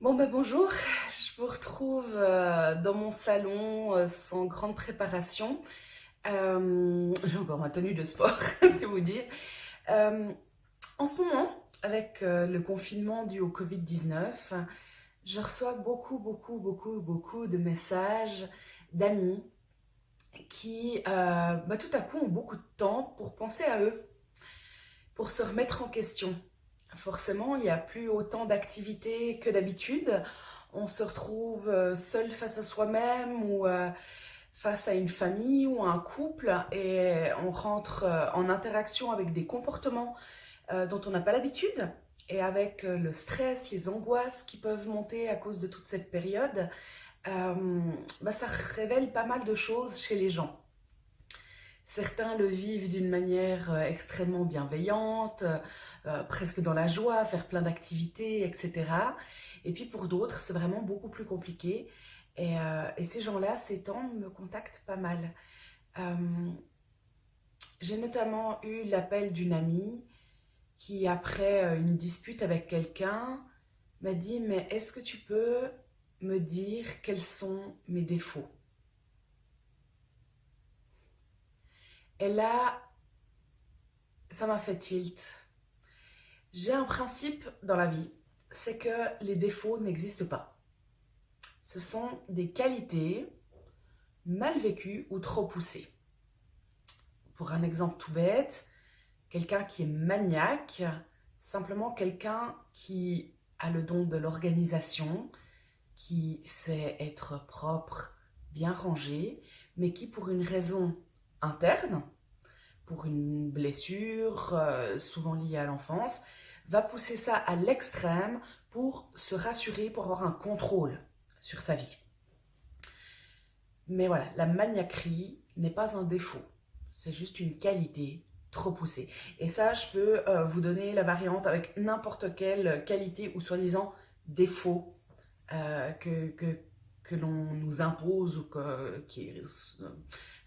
Bon ben bonjour, je vous retrouve dans mon salon sans grande préparation. J'ai encore ma tenue de sport, c'est vous dire. Euh, En ce moment, avec le confinement dû au Covid-19, je reçois beaucoup de messages d'amis qui tout à coup ont beaucoup de temps pour penser à eux, pour se remettre en question. Forcément, il n'y a plus autant d'activités que d'habitude. On se retrouve seul face à soi-même ou face à une famille ou à un couple et on rentre en interaction avec des comportements dont on n'a pas l'habitude et avec le stress, les angoisses qui peuvent monter à cause de toute cette période, ça révèle pas mal de choses chez les gens. Certains le vivent d'une manière extrêmement bienveillante, presque dans la joie, faire plein d'activités, etc. Et puis pour d'autres, c'est vraiment beaucoup plus compliqué. Et ces gens-là, ces temps, me contactent pas mal. Euh, j'ai notamment eu l'appel d'une amie qui, après une dispute avec quelqu'un, m'a dit: Mais est-ce que tu peux me dire quels sont mes défauts? Et là, ça m'a fait tilt. J'ai un principe dans la vie, c'est que les défauts n'existent pas. Ce sont des qualités mal vécues ou trop poussées. Pour un exemple tout bête, quelqu'un qui est maniaque, simplement quelqu'un qui a le don de l'organisation, qui sait être propre, bien rangé, mais qui pour une raison interne, pour une blessure souvent liée à l'enfance, va pousser ça à l'extrême pour se rassurer, pour avoir un contrôle sur sa vie. Mais voilà, la maniaquerie n'est pas un défaut, c'est juste une qualité trop poussée. Et ça, je peux vous donner la variante avec n'importe quelle qualité ou soi-disant défaut que l'on nous impose ou qui est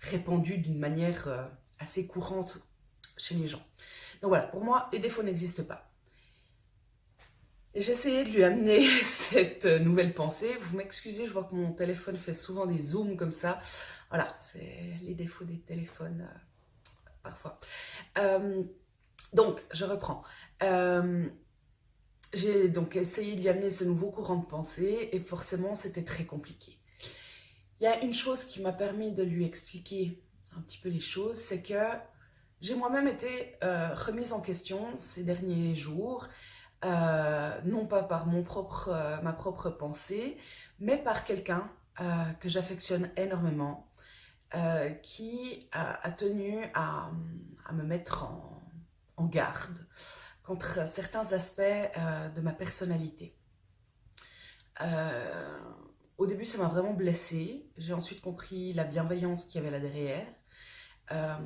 répandu d'une manière assez courante chez les gens. Donc voilà, pour moi, les défauts n'existent pas. Et j'ai essayé de lui amener cette nouvelle pensée. Vous m'excusez, je vois que mon téléphone fait souvent des zooms comme ça. Voilà, c'est les défauts des téléphones parfois. Euh, donc, je reprends. Euh, j'ai donc essayé de lui amener ce nouveau courant de pensée et forcément, c'était très compliqué. Il y a une chose qui m'a permis de lui expliquer un petit peu les choses, c'est que j'ai moi-même été remise en question ces derniers jours, non pas par ma propre pensée, mais par quelqu'un que j'affectionne énormément, qui a tenu à me mettre en garde contre certains aspects de ma personnalité. Euh, Au début, ça m'a vraiment blessée. J'ai ensuite compris la bienveillance qu'il y avait là derrière. Euh,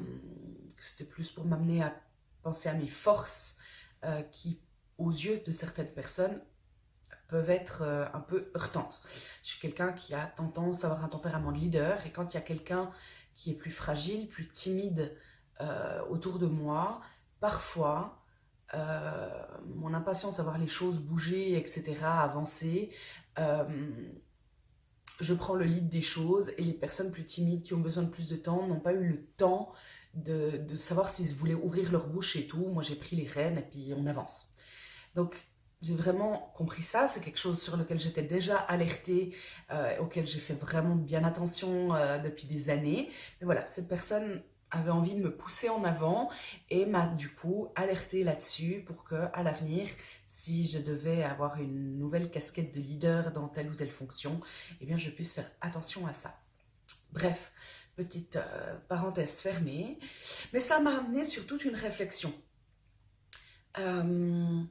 que c'était plus pour m'amener à penser à mes forces qui, aux yeux de certaines personnes, peuvent être un peu heurtantes. Je suis quelqu'un qui a tendance à avoir un tempérament de leader et quand il y a quelqu'un qui est plus fragile, plus timide autour de moi, parfois mon impatience à voir les choses bouger, etc., avancer, euh, je prends le lead des choses et les personnes plus timides qui ont besoin de plus de temps n'ont pas eu le temps de savoir s'ils voulaient ouvrir leur bouche et tout. Moi, j'ai pris les rênes et puis on avance. Donc, j'ai vraiment compris ça. C'est quelque chose sur lequel j'étais déjà alertée, auquel j'ai fait vraiment bien attention depuis des années. Mais voilà, cette personne avait envie de me pousser en avant et m'a du coup alertée là-dessus pour que, à l'avenir, si je devais avoir une nouvelle casquette de leader dans telle ou telle fonction, eh bien, je puisse faire attention à ça. Bref, petite parenthèse fermée. Mais ça m'a amené sur toute une réflexion. Euh,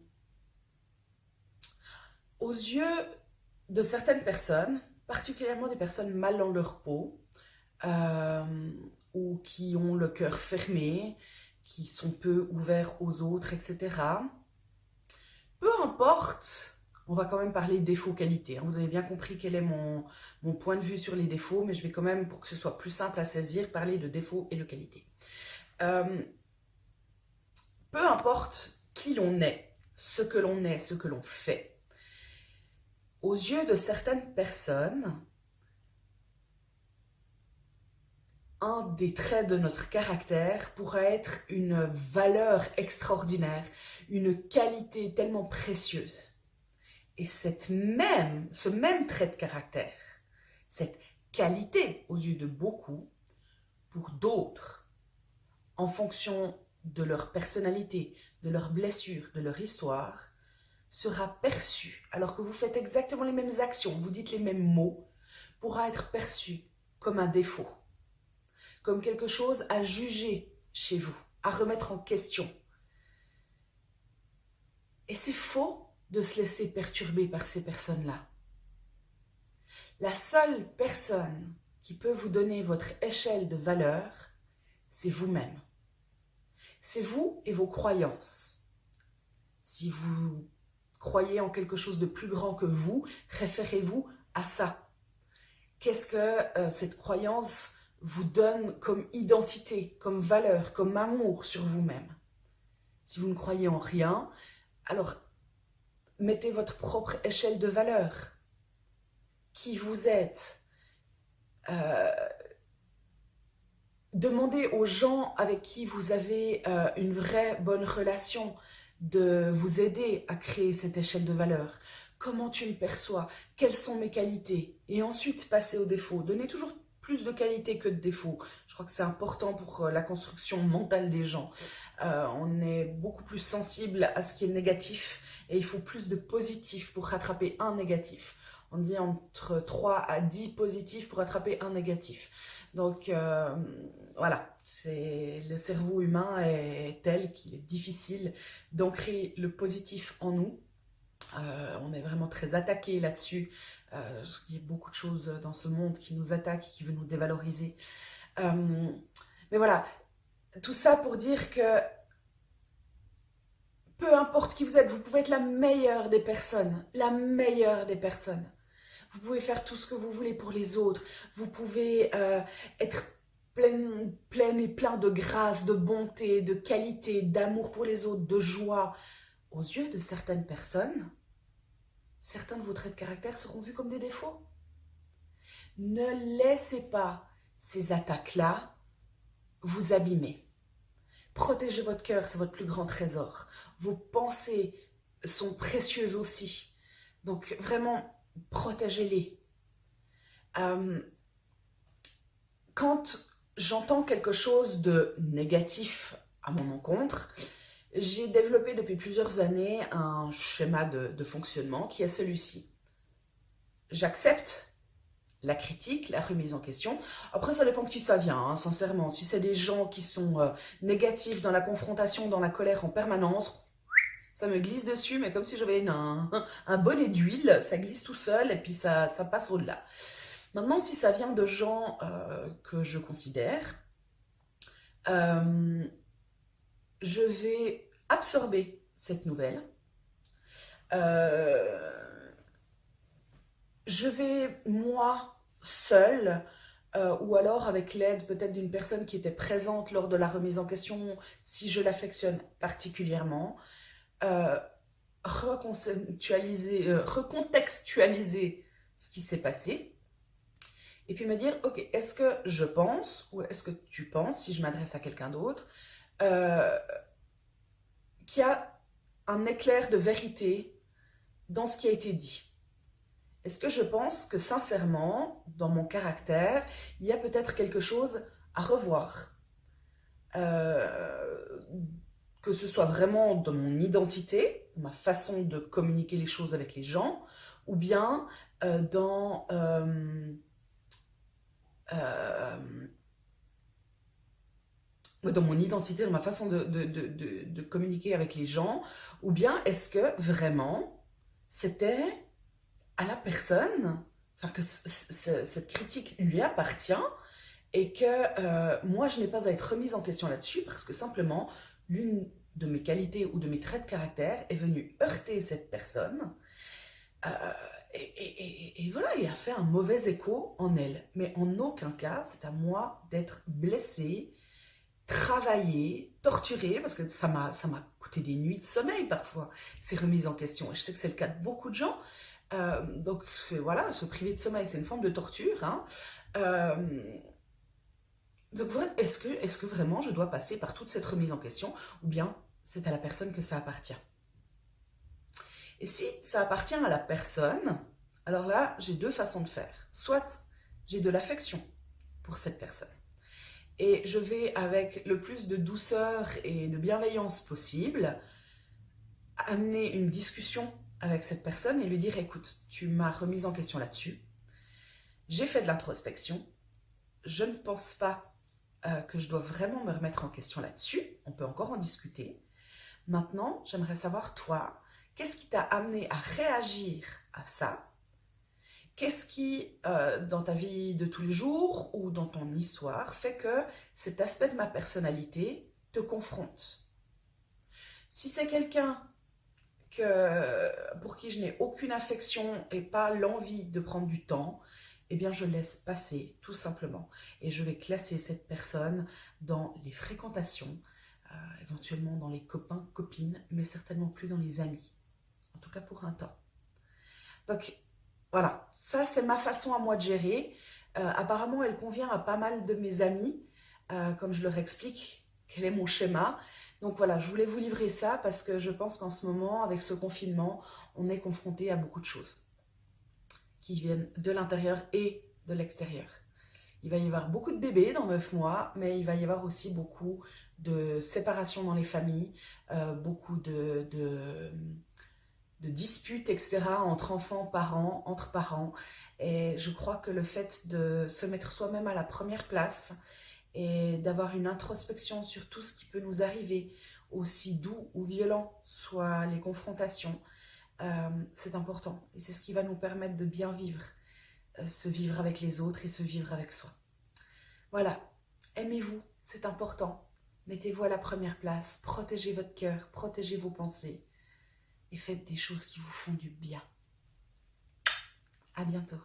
Aux yeux de certaines personnes, particulièrement des personnes mal dans leur peau, euh, ou qui ont le cœur fermé, qui sont peu ouverts aux autres, etc. Peu importe, on va quand même parler défaut-qualité. Vous avez bien compris quel est mon point de vue sur les défauts, mais je vais quand même, pour que ce soit plus simple à saisir, parler de défaut et de qualité. Euh, Peu importe qui l'on est, ce que l'on fait, Aux yeux de certaines personnes, un des traits de notre caractère pourra être une valeur extraordinaire, une qualité tellement précieuse. Et ce même trait de caractère, cette qualité aux yeux de beaucoup, pour d'autres, en fonction de leur personnalité, de leurs blessures, de leur histoire, sera perçu, alors que vous faites exactement les mêmes actions, vous dites les mêmes mots, pourra être perçu comme un défaut, comme quelque chose à juger chez vous, à remettre en question. Et c'est faux de se laisser perturber par ces personnes-là. La seule personne qui peut vous donner votre échelle de valeur, c'est vous-même. C'est vous et vos croyances. Si vous croyez en quelque chose de plus grand que vous, référez-vous à ça. Qu'est-ce que cette croyance vous donne comme identité, comme valeur, comme amour sur vous-même? Si vous ne croyez en rien, alors mettez votre propre échelle de valeur. Qui vous êtes? Demandez aux gens avec qui vous avez une vraie bonne relation de vous aider à créer cette échelle de valeur. Comment tu me perçois? Quelles sont mes qualités? Et ensuite, passez aux défauts. Donnez toujours plus de qualités que de défauts. Je crois que c'est important pour la construction mentale des gens. On est beaucoup plus sensible à ce qui est négatif et il faut plus de positif pour rattraper un négatif. On dit entre 3 à 10 positifs pour rattraper un négatif. Donc voilà, le cerveau humain est tel qu'il est difficile d'ancrer le positif en nous. On est vraiment très attaqué là-dessus. Il y a beaucoup de choses dans ce monde qui nous attaquent, qui veulent nous dévaloriser. Mais voilà, tout ça pour dire que peu importe qui vous êtes, vous pouvez être la meilleure des personnes, la meilleure des personnes. Vous pouvez faire tout ce que vous voulez pour les autres. Vous pouvez être plein et plein de grâce, de bonté, de qualité, d'amour pour les autres, de joie. Aux yeux de certaines personnes, certains de vos traits de caractère seront vus comme des défauts. Ne laissez pas ces attaques-là vous abîmer. Protégez votre cœur, c'est votre plus grand trésor. Vos pensées sont précieuses aussi. Donc vraiment, protégez-les. Quand j'entends quelque chose de négatif à mon encontre, j'ai développé depuis plusieurs années un schéma de fonctionnement qui est celui-ci. J'accepte la critique, la remise en question. Après, ça dépend de qui ça vient, hein, sincèrement. Si c'est des gens qui sont négatifs, dans la confrontation, dans la colère en permanence, ça me glisse dessus, mais comme si j'avais un bonnet d'huile, ça glisse tout seul et puis ça passe au-delà. Maintenant, si ça vient de gens que je considère, je vais absorber cette nouvelle. Je vais, moi, seule, ou alors avec l'aide peut-être d'une personne qui était présente lors de la remise en question, si je l'affectionne particulièrement, recontextualiser ce qui s'est passé, et puis me dire, ok, est-ce que je pense, ou est-ce que tu penses, si je m'adresse à quelqu'un d'autre, qu'il y a un éclair de vérité dans ce qui a été dit? Est-ce que je pense que sincèrement, dans mon caractère, il y a peut-être quelque chose à revoir? Que ce soit vraiment dans mon identité, ma façon de communiquer les choses avec les gens, ou bien dans mon identité, dans ma façon de communiquer avec les gens, ou bien est-ce que vraiment c'était à la personne, enfin que cette critique lui appartient et que moi je n'ai pas à être remise en question là-dessus parce que simplement l'une de mes qualités ou de mes traits de caractère est venue heurter cette personne et voilà, et a fait un mauvais écho en elle. Mais en aucun cas c'est à moi d'être blessée, travaillé, torturé, parce que ça m'a coûté des nuits de sommeil parfois, ces remises en question. Et je sais que c'est le cas de beaucoup de gens. Donc voilà, se priver de sommeil, c'est une forme de torture. Hein. Euh, donc voilà, est-ce que vraiment je dois passer par toute cette remise en question, ou bien c'est à la personne que ça appartient? Et si ça appartient à la personne, alors là, j'ai deux façons de faire. Soit j'ai de l'affection pour cette personne, et je vais, avec le plus de douceur et de bienveillance possible, amener une discussion avec cette personne et lui dire, écoute, tu m'as remise en question là-dessus, j'ai fait de l'introspection, je ne pense pas que je dois vraiment me remettre en question là-dessus, on peut encore en discuter. Maintenant, j'aimerais savoir, toi, qu'est-ce qui t'a amené à réagir à ça? Qu'est-ce qui, dans ta vie de tous les jours ou dans ton histoire, fait que cet aspect de ma personnalité te confronte? Si c'est quelqu'un pour qui je n'ai aucune affection et pas l'envie de prendre du temps, eh bien je laisse passer tout simplement. Et je vais classer cette personne dans les fréquentations, éventuellement dans les copains, copines, mais certainement plus dans les amis. En tout cas pour un temps. Donc voilà, ça c'est ma façon à moi de gérer. Apparemment elle convient à pas mal de mes amis, comme je leur explique quel est mon schéma. Donc voilà, je voulais vous livrer ça parce que je pense qu'en ce moment, avec ce confinement, on est confronté à beaucoup de choses qui viennent de l'intérieur et de l'extérieur. Il va y avoir beaucoup de bébés dans 9 mois, mais il va y avoir aussi beaucoup de séparations dans les familles, beaucoup de disputes, etc., entre enfants, parents, entre parents. Et je crois que le fait de se mettre soi-même à la première place et d'avoir une introspection sur tout ce qui peut nous arriver, aussi doux ou violent soient les confrontations, c'est important. Et c'est ce qui va nous permettre de bien vivre, se vivre avec les autres et se vivre avec soi. Voilà, aimez-vous, c'est important. Mettez-vous à la première place, protégez votre cœur, protégez vos pensées et faites des choses qui vous font du bien. À bientôt.